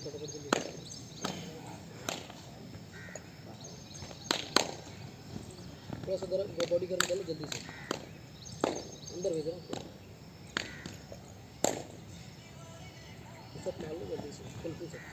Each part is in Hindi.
थोड़ा सा बॉडी गर्म कर लो जल्दी से, अंदर भेज रहा हूँ, पुशअप मार लो जल्दी से, फुल पुशअप।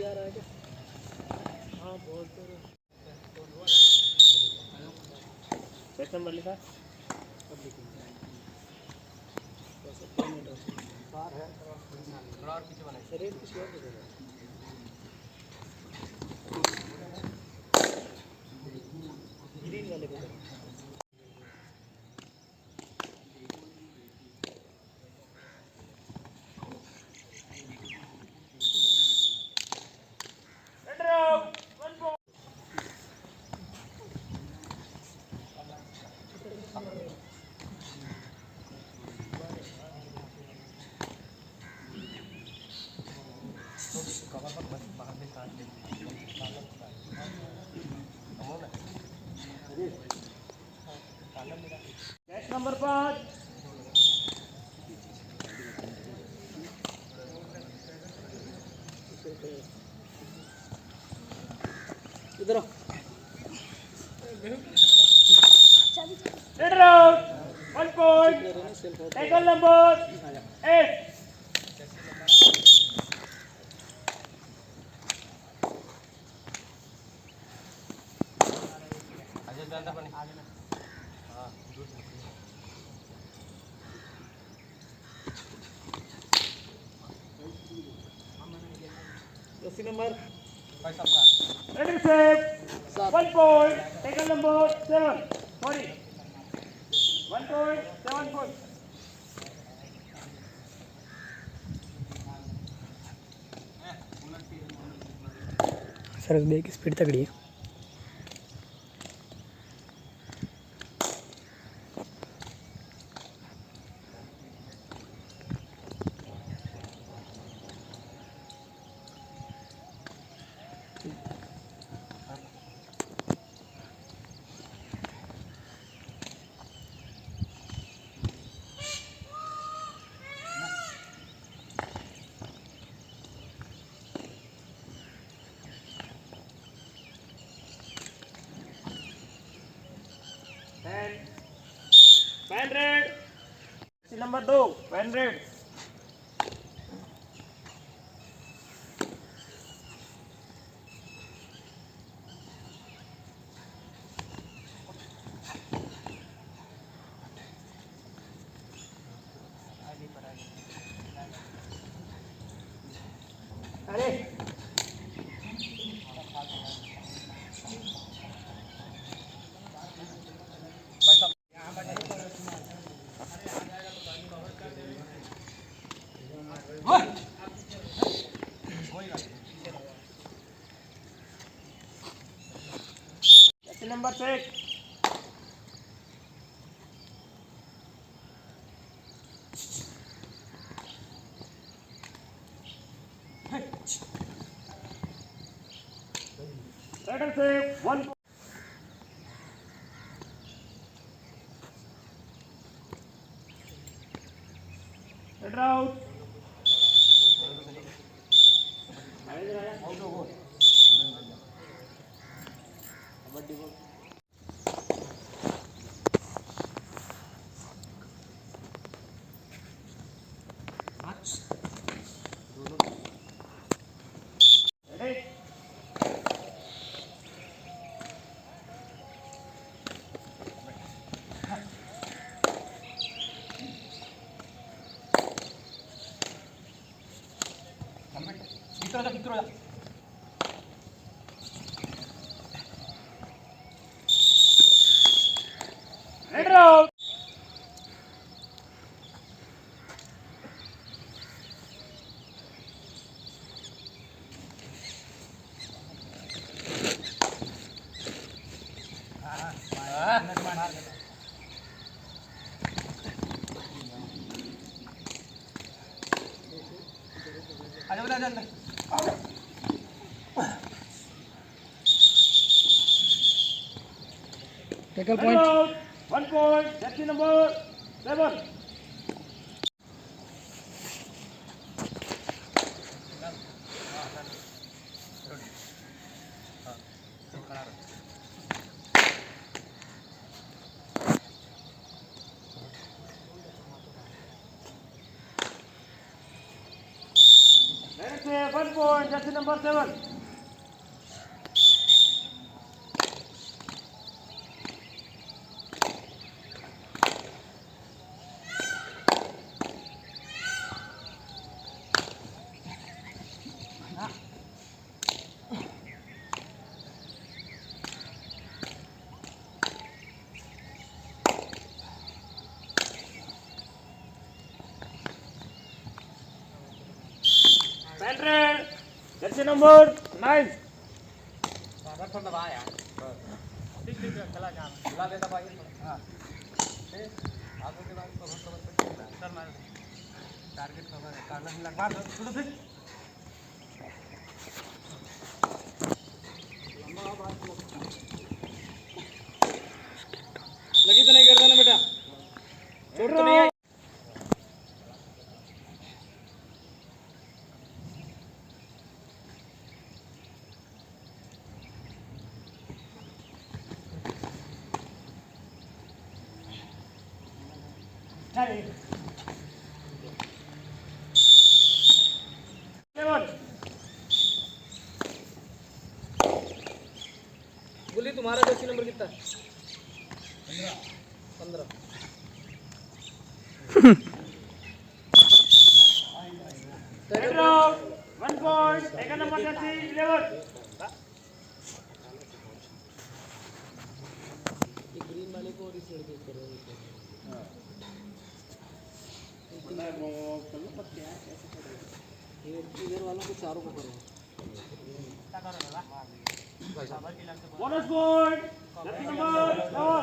आ रहा है क्या? हाँ बोलते रहो। पेट नंबर लिखा अब लिखेंगे। बाहर है थोड़ा और पीछे बनाए शरीर किसी और को ग्रीन वाले को करो। नंबर 5 इधर आओ। 1 point tackle number 8 number ready set 1 point tackle number 7 sorry 1 point 7 point sir brake speed तगड़ी है। Pan red number 2 pan red अरे number 6 Second save 1 Head out Tackle point. 1 point. Jersey number 7. Let's say 1 point. Jersey number 7. Pantry. Jersey number 9. लगी तो नहीं करता ना बेटा, चोट तो नहीं आई। बोली तुम्हारा जर्सी नंबर कितना? 15। Pedro, 1 point. Second number jersey 11. ये ग्रीन वाले को और इस लड़के को करो। ये इधर वालों को चारों को करो। Bonus point. Jersey number 4.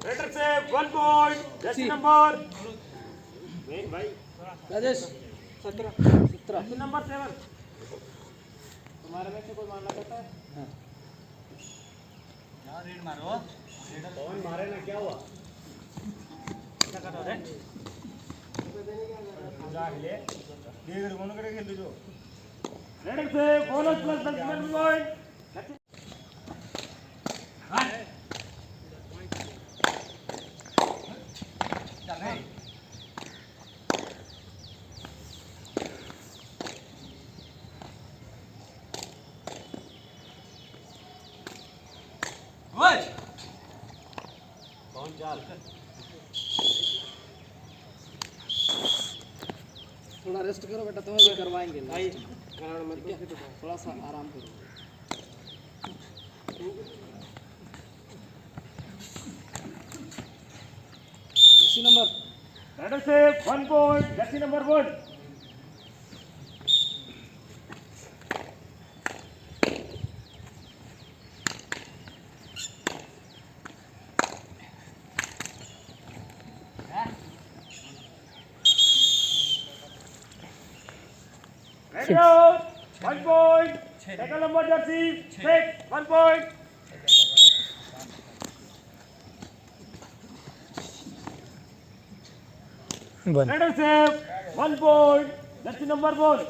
Better save 1 point. Jersey number. Wait, bhai. Rajesh 17। Jersey number 7. तुम्हारे में से कोई मारना चाहता है? हाँ। यार रीड मारो। कौन मारे ना क्या हुआ? क्या कर रहे? जा ले। ये कौन करे खेल जो? Better save bonus plus 1 point. थोड़ा रेस्ट करो बेटा, तुम्हें भी करवाएंगे भाई। थोड़ा सा आराम करो। Jersey number Better save 1 point. Jersey number 1. Ready out. 1 point. Second number jersey 6. 1 point. Better save 1 point. Jersey number 1.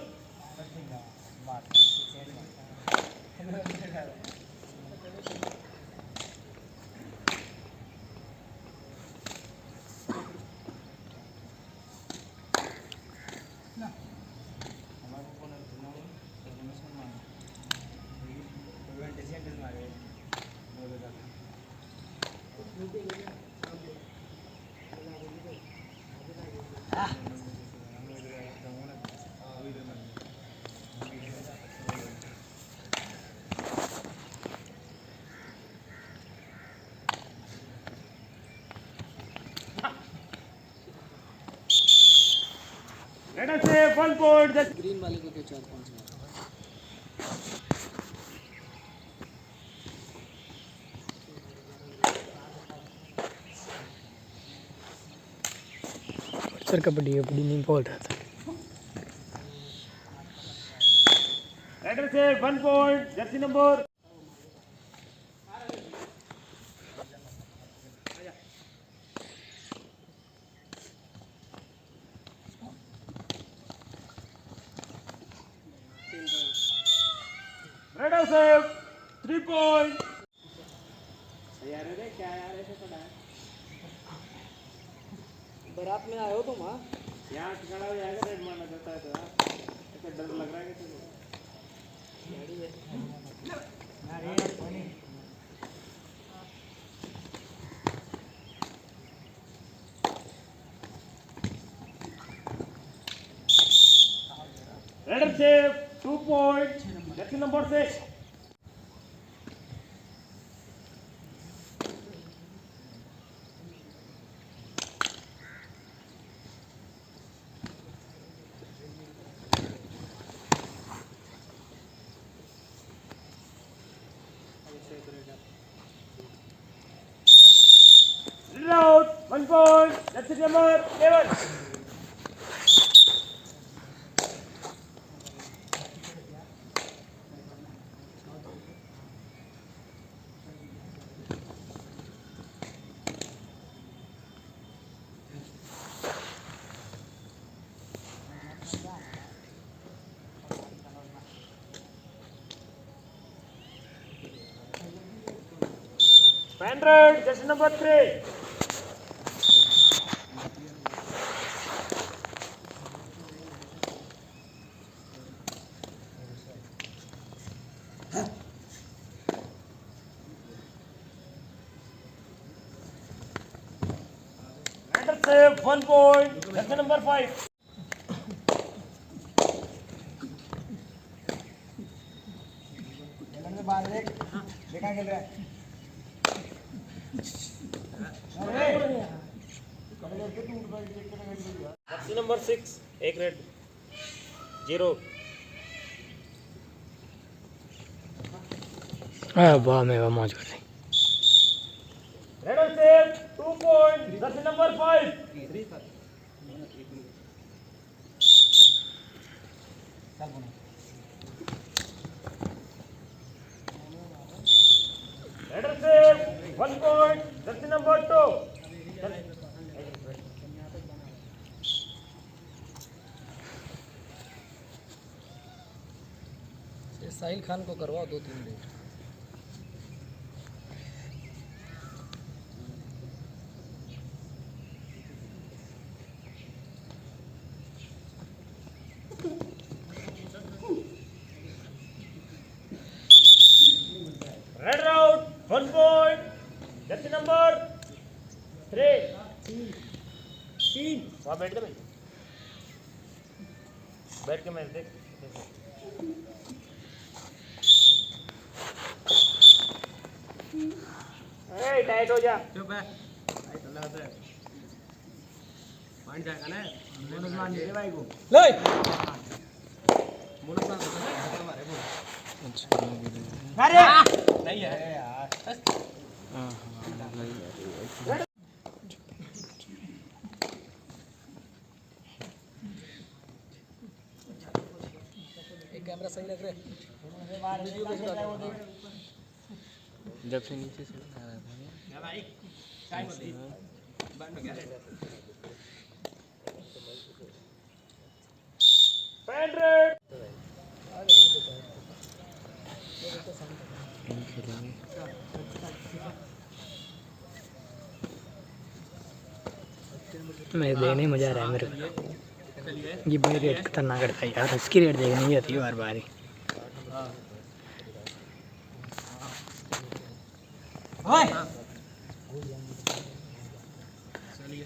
Let us say 1 point. Just green वाले को क्या 4-5 मार। सर कबड्डी कबड्डी नहीं बोल रहा था। राइडर से 1 पॉइंट जर्सी नंबर राइडर से 3 पॉइंट यार रे क्या यार ऐसे पड़ा है बारात में आए हो तुम हाँ यहाँ खड़ा हो जाएगा रेड मारना चाहता है तो ऐसा डर लग रहा है कि राइडर से 2 point Jersey number 6 out 1 point jursi number 11 100 jursi number 3 1 point jursi number 5 देखा खेल रहा है जर्सी नंबर 6 एक रेड 0 वाह मैं वाह मौज कर रही। रेडर से 2 पॉइंट जर्सी नंबर 5 रेडर से 1 point Jersey number 2 Sahil Khan को करवाओ 2-3 minute red out 1 point Jersey number 3 वहाँ बैठ गए बैठ के मैच देख टाइट हो जा चुप है टाइट हो जाता है पॉइंट जाएगा ना बोनस मान दे भाई को ले बोनस मान दे हमारे बोल अरे नहीं है यार हां एक कैमरा सही लग रहा है वीडियो कैसे आता है जब से नीचे से आ रहा था भाई टाइम होती बाद में क्या है 100 मैं देखने में मजा आ रहा है मेरे को। ये बड़ी रेट खतरनाक करता है यार, इसकी रेट देखने नहीं आती बार बार ही। चलिए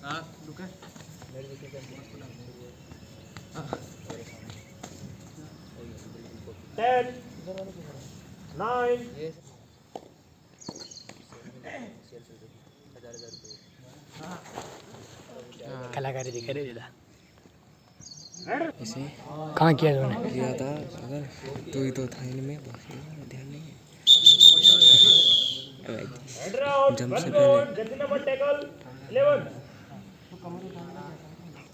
हाँ रुके 10 9 कलाकारी दिखा रहे थे इसे कहाँ किया तूने? किया था अगर तो ही तो था इनमें ध्यान नहीं है हेड राउंड जंप से जल्दी नंबर टैकल 11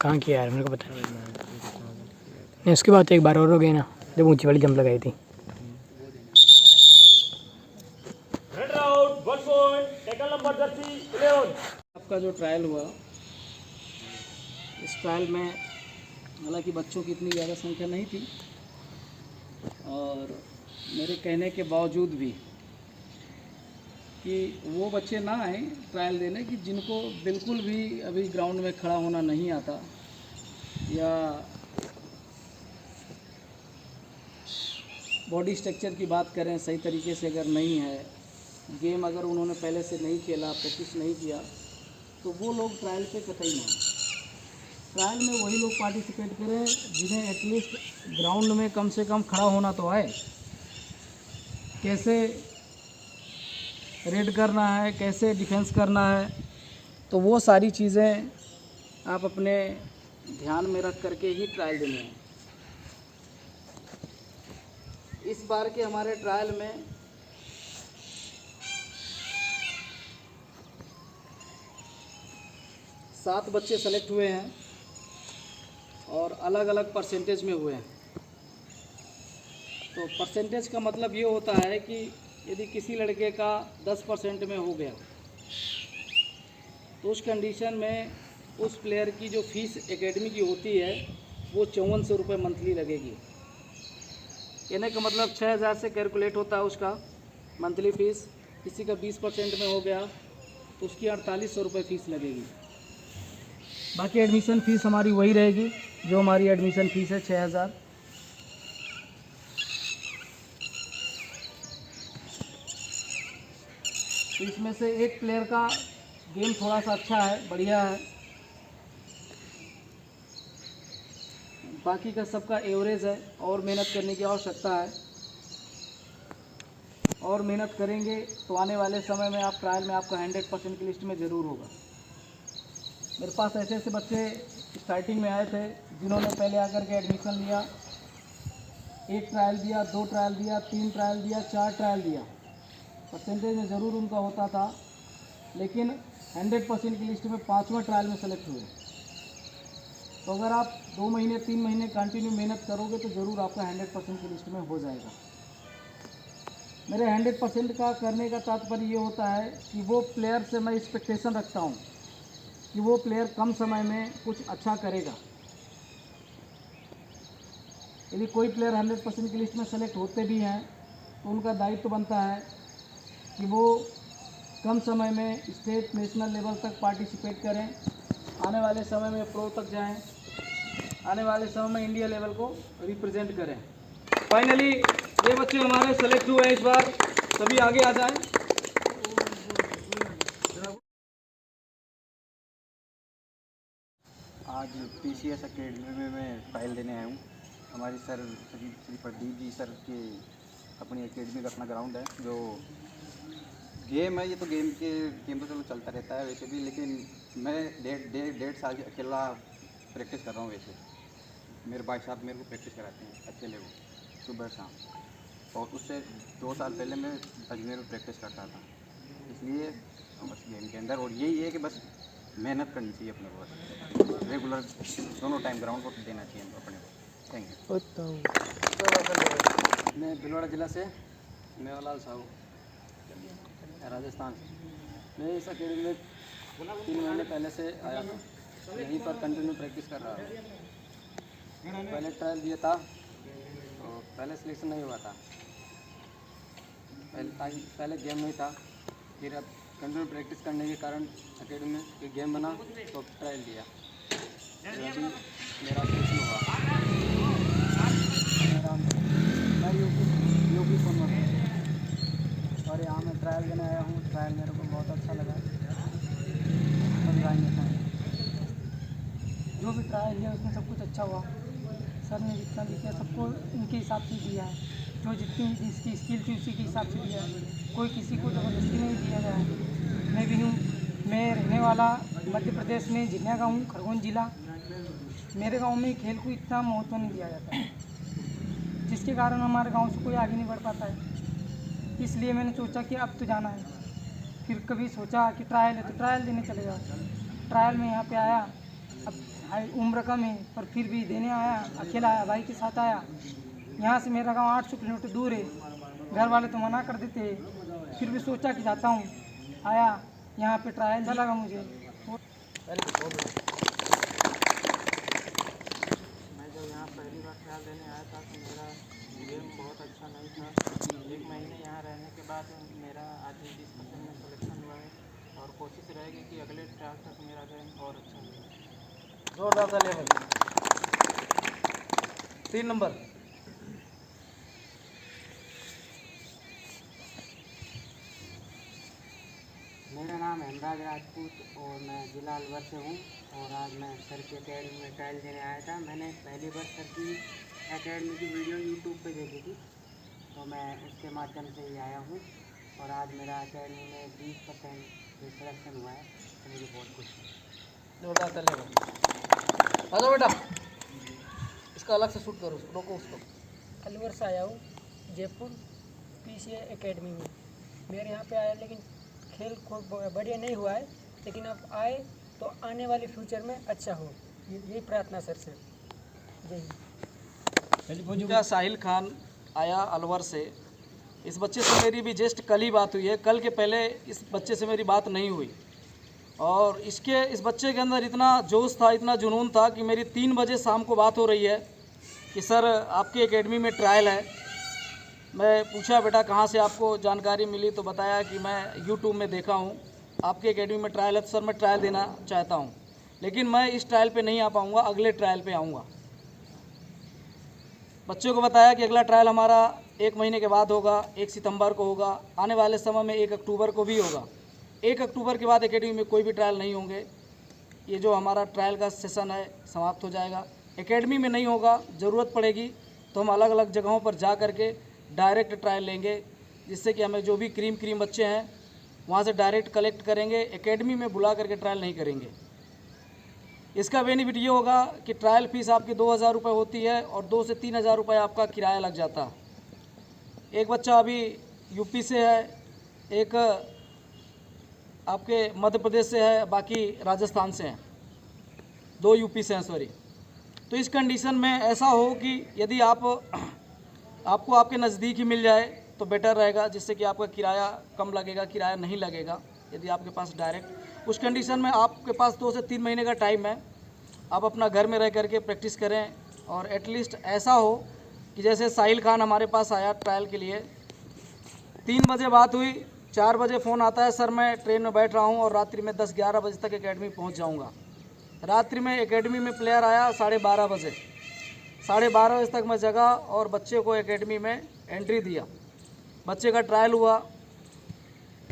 कहाँ किया यार, मेरे को पता नहीं। उसके बाद तो एक बार और हो गई ना, जब ऊंची वाली जंप लगाई थी। Run out 1 point tackle number Jersey 11। आपका जो ट्रायल हुआ, इस ट्रायल में हालांकि बच्चों की इतनी ज़्यादा संख्या नहीं थी, और मेरे कहने के बावजूद भी कि वो बच्चे ना आए ट्रायल देने कि जिनको बिल्कुल भी अभी ग्राउंड में खड़ा होना नहीं आता, या बॉडी स्ट्रक्चर की बात करें सही तरीके से अगर नहीं है, गेम अगर उन्होंने पहले से नहीं खेला, प्रैक्टिस नहीं किया, तो वो लोग ट्रायल पे कतई ना आए। ट्रायल में वही लोग पार्टिसिपेट करें जिन्हें एटलीस्ट ग्राउंड में कम से कम खड़ा होना तो आए। कैसे रेड करना है, कैसे डिफेंस करना है, तो वो सारी चीज़ें आप अपने ध्यान में रख करके ही ट्रायल देने हैं। इस बार के हमारे ट्रायल में सात बच्चे सेलेक्ट हुए हैं और अलग अलग परसेंटेज में हुए हैं। तो परसेंटेज का मतलब ये होता है कि यदि किसी लड़के का 10% में हो गया, तो उस कंडीशन में उस प्लेयर की जो फीस एकेडमी की होती है वो 5400 रुपये मंथली लगेगी। कहने का मतलब 6000 से कैलकुलेट होता है उसका मंथली फ़ीस। किसी का 20% में हो गया तो उसकी 4800 रुपये फ़ीस लगेगी। बाकी एडमिशन फ़ीस हमारी वही रहेगी जो हमारी एडमिशन फ़ीस है 6000। तो इसमें से एक प्लेयर का गेम थोड़ा सा अच्छा है, बढ़िया है, बाकी का सबका एवरेज है। और मेहनत करने की आवश्यकता है, और मेहनत करेंगे तो आने वाले समय में आप ट्रायल में आपका 100% की लिस्ट में ज़रूर होगा। मेरे पास ऐसे ऐसे बच्चे स्टार्टिंग में आए थे जिन्होंने पहले आकर के एडमिशन लिया, 1 ट्रायल दिया, 2 ट्रायल दिया, 3 ट्रायल दिया, 4 ट्रायल दिया, परसेंटेज में ज़रूर उनका होता था, लेकिन 100% की लिस्ट में 5वें ट्रायल में सेलेक्ट हुए। तो अगर आप 2 महीने 3 महीने कंटिन्यू मेहनत करोगे तो ज़रूर आपका 100% की लिस्ट में हो जाएगा। मेरे 100% का करने का तात्पर्य ये होता है कि वो प्लेयर से मैं एक्सपेक्टेशन रखता हूँ कि वो प्लेयर कम समय में कुछ अच्छा करेगा। यदि कोई प्लेयर 100% की लिस्ट में सेलेक्ट होते भी हैं तो उनका दायित्व बनता है कि वो कम समय में स्टेट नेशनल लेवल तक पार्टिसिपेट करें, आने वाले समय में प्रो तक जाएं, आने वाले समय में इंडिया लेवल को रिप्रेजेंट करें। फाइनली ये बच्चे हमारे सेलेक्ट हुए हैं इस बार, सभी आगे आ जाएं। आज PCS अकेडमी में मैं ट्रायल देने आया हूँ। हमारी सर श्री प्रदीप जी सर के अपनी एकेडमी का अपना ग्राउंड है। जो गेम है ये तो गेम तो चलो चलता रहता है वैसे भी, लेकिन मैं 1.5 साल से अकेला प्रैक्टिस कर रहा हूँ। वैसे मेरे भाई साहब मेरे को प्रैक्टिस कराते हैं अकेले, वो सुबह शाम, और उससे 2 साल पहले मैं अजमेर में प्रैक्टिस करता था। इसलिए बस गेम के अंदर, और यही है कि बस मेहनत करनी चाहिए अपने को, बस रेगुलर दोनों टाइम ग्राउंड को देना चाहिए अपने को। Thank you. मैं भिलवाड़ा ज़िला से मेवालाल साहू, राजस्थान से। मैं इस अकेडमी में 3 महीने पहले से आया था, यहीं पर कंटिन्यू प्रैक्टिस कर रहा था। पहले ट्रायल दिया था तो पहले सिलेक्शन नहीं हुआ था, पहले गेम नहीं था। फिर अब कंटिन्यू प्रैक्टिस करने के कारण अकेडमी में गेम बना तो ट्रायल दिया, फिर अभी मेरा सिलेक्शन हुआ। मैं यूपी सोनभद्र में, और यहाँ मैं ट्रायल देने आया हूँ। ट्रायल मेरे को बहुत अच्छा लगा। जो भी ट्रायल है उसमें सब कुछ अच्छा हुआ। सर ने जितना भी किया सबको उनके हिसाब से दिया है, जो जितनी जिसकी स्किल थी उसी के हिसाब से दिया है, कोई किसी को ज़बरदस्ती नहीं दिया गया है। मैं भी हूँ, मैं रहने वाला मध्य प्रदेश में झिनिया गाँव हूँ, खरगोन जिला। मेरे गांव में खेल को इतना महत्व नहीं दिया जाता है, जिसके कारण हमारे गांव से कोई आगे नहीं बढ़ पाता है। इसलिए मैंने सोचा कि अब तो जाना है। फिर कभी सोचा कि ट्रायल है तो ट्रायल देने चले जाओ। ट्रायल में यहाँ पे आया अब हाई उम्र कम है पर फिर भी देने आया, अकेला आया, भाई के साथ आया। यहाँ से मेरा गांव 800 किलोमीटर दूर है, घर वाले तो मना कर देते हैं, फिर भी सोचा कि जाता हूँ, आया यहाँ पे ट्रायल अच्छा लगा मुझे। मैं जब यहाँ पहली बार ट्रायल देने आया था तो मेरा गेम बहुत अच्छा नहीं था। 1 महीने यहाँ रहने के बाद मेरा आज 20% में सिलेक्शन हुआ है और कोशिश रहेगी कि अगले ट्रायल तक मेरा गेम और अच्छा हो। जोरदार तालियां भाई। 3 नंबर। मेरा नाम हेमराज राजपूत और मैं जिला अलवर से हूँ और आज मैं सर की अकेडमी में ट्रायल देने आया था। मैंने पहली बार सर की अकेडमी की वीडियो यूट्यूब पे देखी थी तो मैं उसके माध्यम से ही आया हूँ और आज मेरा अकेडमी में 20% सिलेक्शन हुआ है तो मुझे बहुत खुशी है। जोरदार तालियां भाई। आ जाओ बेटा, इसका अलग से शूट करो, रोको उसको। अलवर से आया हूँ, जयपुर PCA अकेडमी में। मेरे यहाँ पे आया लेकिन खेल खूब बढ़िया नहीं हुआ है, लेकिन अब आए तो आने वाले फ्यूचर में अच्छा हो, यही प्रार्थना सर से। जय हिंद। क्या साहिल खान आया अलवर से। इस बच्चे से मेरी भी जस्ट कल ही बात हुई है, कल के पहले इस बच्चे से मेरी बात नहीं हुई और इस बच्चे के अंदर इतना जोश था, इतना जुनून था कि मेरी 3 बजे शाम को बात हो रही है कि सर आपकी एकेडमी में ट्रायल है। मैं पूछा बेटा कहाँ से आपको जानकारी मिली, तो बताया कि मैं यूट्यूब में देखा हूँ आपकी एकेडमी में ट्रायल है तो सर मैं ट्रायल देना चाहता हूँ, लेकिन मैं इस ट्रायल पे नहीं आ पाऊँगा, अगले ट्रायल पे आऊँगा। बच्चों को बताया कि अगला ट्रायल हमारा 1 महीने के बाद होगा, 1 सितंबर को होगा, आने वाले समय में 1 अक्टूबर को भी होगा। 1 अक्टूबर के बाद एकेडमी में कोई भी ट्रायल नहीं होंगे, ये जो हमारा ट्रायल का सेशन है समाप्त हो जाएगा। एकेडमी में नहीं होगा, ज़रूरत पड़ेगी तो हम अलग अलग जगहों पर जा करके डायरेक्ट ट्रायल लेंगे, जिससे कि हमें जो भी क्रीम बच्चे हैं वहाँ से डायरेक्ट कलेक्ट करेंगे, एकेडमी में बुला करके ट्रायल नहीं करेंगे। इसका बेनिफिट ये होगा कि ट्रायल फीस आपकी 2000 रुपये होती है और 2 से 3000 रुपये आपका किराया लग जाता है। एक बच्चा अभी यूपी से है, एक आपके मध्य प्रदेश से है, बाकी राजस्थान से हैं, 2 यूपी से हैं सॉरी। तो इस कंडीशन में ऐसा हो कि यदि आपको आपके नज़दीक ही मिल जाए तो बेटर रहेगा, जिससे कि आपका किराया कम लगेगा, किराया नहीं लगेगा यदि आपके पास डायरेक्ट। उस कंडीशन में आपके पास 2 से 3 महीने का टाइम है, आप अपना घर में रह करके प्रैक्टिस करें और एटलीस्ट ऐसा हो कि जैसे साहिल खान हमारे पास आया ट्रायल के लिए, 3 बजे बात हुई, 4 बजे फ़ोन आता है सर मैं ट्रेन में बैठ रहा हूँ और रात्रि में 10-11 बजे तक एकेडमी पहुँच जाऊँगा। रात्रि में एकेडमी में प्लेयर आया 12:30 बजे, 12:30 बजे तक मैं जगा और बच्चे को एकेडमी में एंट्री दिया। बच्चे का ट्रायल हुआ,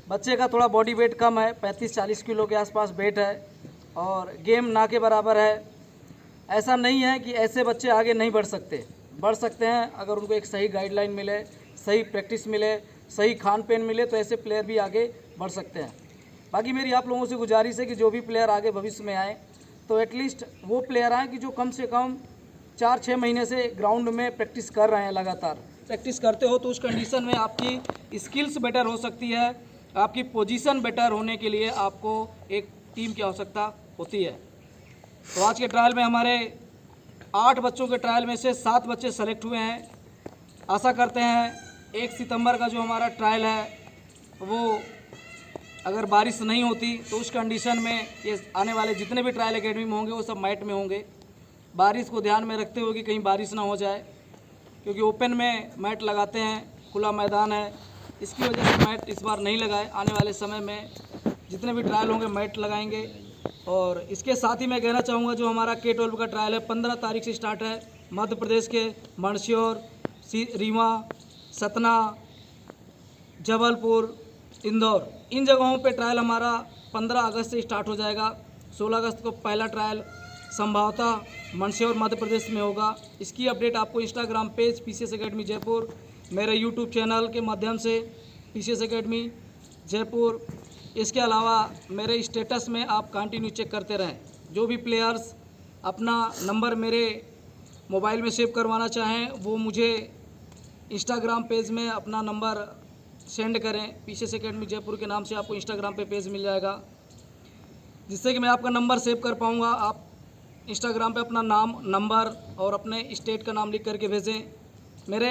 बच्चे का थोड़ा बॉडी वेट कम है, 35-40 किलो के आसपास वेट है और गेम ना के बराबर है। ऐसा नहीं है कि ऐसे बच्चे आगे नहीं बढ़ सकते हैं अगर उनको एक सही गाइडलाइन मिले, सही प्रैक्टिस मिले, सही खान पीन मिले तो ऐसे प्लेयर भी आगे बढ़ सकते हैं। बाकी मेरी आप लोगों से गुजारिश है कि जो भी प्लेयर आगे भविष्य में आए तो एटलीस्ट वो प्लेयर आए कि जो कम से कम 4-6 महीने से ग्राउंड में प्रैक्टिस कर रहे हैं, लगातार प्रैक्टिस करते हो तो उस कंडीशन में आपकी स्किल्स बेटर हो सकती है, आपकी पोजीशन बेटर होने के लिए आपको एक टीम की आवश्यकता होती है। तो आज के ट्रायल में हमारे 8 बच्चों के ट्रायल में से 7 बच्चे सेलेक्ट हुए हैं। आशा करते हैं 1 सितंबर का जो हमारा ट्रायल है वो अगर बारिश नहीं होती तो उस कंडीशन में ये आने वाले जितने भी ट्रायल एकेडमी में होंगे वो सब मैट में होंगे। बारिश को ध्यान में रखते हुए कि कहीं बारिश ना हो जाए, क्योंकि ओपन में मैट लगाते हैं, खुला मैदान है, इसकी वजह से मैट इस बार नहीं लगाए। आने वाले समय में जितने भी ट्रायल होंगे मैट लगाएंगे। और इसके साथ ही मैं कहना चाहूँगा जो हमारा K-12 का ट्रायल है 15 तारीख से स्टार्ट है। मध्य प्रदेश के मंदसौर, रीवा, सतना, जबलपुर, इंदौर, इन जगहों पे ट्रायल हमारा 15 अगस्त से स्टार्ट हो जाएगा। 16 अगस्त को पहला ट्रायल संभवतः मंदसौर मध्य प्रदेश में होगा। इसकी अपडेट आपको Instagram page PCS academy Jaipur, मेरे यूट्यूब चैनल के माध्यम से PCS अकेडमी जयपुर, इसके अलावा मेरे स्टेटस में आप कंटिन्यू चेक करते रहें। जो भी प्लेयर्स अपना नंबर मेरे मोबाइल में सेव करवाना चाहें वो मुझे इंस्टाग्राम पेज में अपना नंबर सेंड करें। PCS अकेडमी जयपुर के नाम से आपको इंस्टाग्राम पे पेज मिल जाएगा, जिससे कि मैं आपका नंबर सेव कर पाऊँगा। आप इंस्टाग्राम पे अपना नाम, नंबर और अपने स्टेट का नाम लिख करके भेजें। मेरे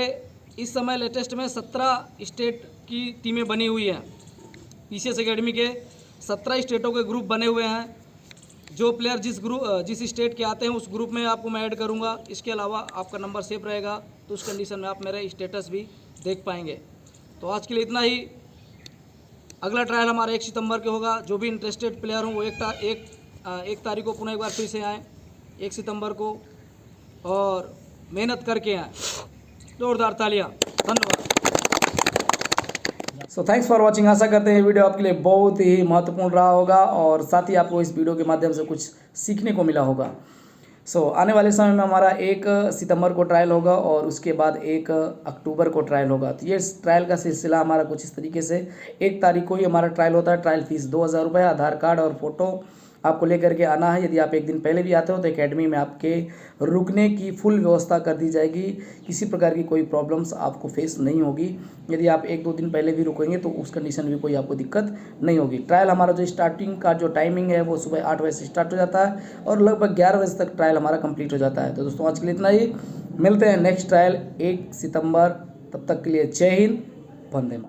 इस समय लेटेस्ट में 17 स्टेट की टीमें बनी हुई हैं। पीसीएस एकेडमी के 17 स्टेटों के ग्रुप बने हुए हैं। जो प्लेयर जिस स्टेट के आते हैं उस ग्रुप में आपको मैं ऐड करूंगा। इसके अलावा आपका नंबर सेव रहेगा तो उस कंडीशन में आप मेरे स्टेटस भी देख पाएंगे। तो आज के लिए इतना ही। अगला ट्रायल हमारा 1 सितंबर के होगा। जो भी इंटरेस्टेड प्लेयर हों वो एक तारीख को पुनः एक बार फिर से आएँ 1 सितंबर को और मेहनत करके आएँ। जोरदार तालियां। धन्यवाद। So thanks for watching. आशा करते हैं वीडियो आपके लिए बहुत ही महत्वपूर्ण रहा होगा और साथ ही आपको इस वीडियो के माध्यम से कुछ सीखने को मिला होगा। सो आने वाले समय में हमारा 1 सितंबर को ट्रायल होगा और उसके बाद 1 अक्टूबर को ट्रायल होगा। तो ये ट्रायल का सिलसिला हमारा कुछ इस तरीके से 1 तारीख को ही हमारा ट्रायल होता है। ट्रायल फीस 2000 रुपये, आधार कार्ड और फोटो आपको लेकर के आना है। यदि आप 1 दिन पहले भी आते हो तो एकेडमी में आपके रुकने की फुल व्यवस्था कर दी जाएगी। किसी प्रकार की कोई प्रॉब्लम्स आपको फेस नहीं होगी। यदि आप 1-2 दिन पहले भी रुकेंगे तो उस कंडीशन में कोई आपको दिक्कत नहीं होगी। ट्रायल हमारा जो स्टार्टिंग का जो टाइमिंग है वो सुबह 8 बजे से स्टार्ट हो जाता है और लगभग 11 बजे तक ट्रायल हमारा कंप्लीट हो जाता है। तो दोस्तों आज के लिए इतना ही। मिलते हैं नेक्स्ट ट्रायल 1 सितंबर। तब तक के लिए जय हिंद, वंदे मातरम।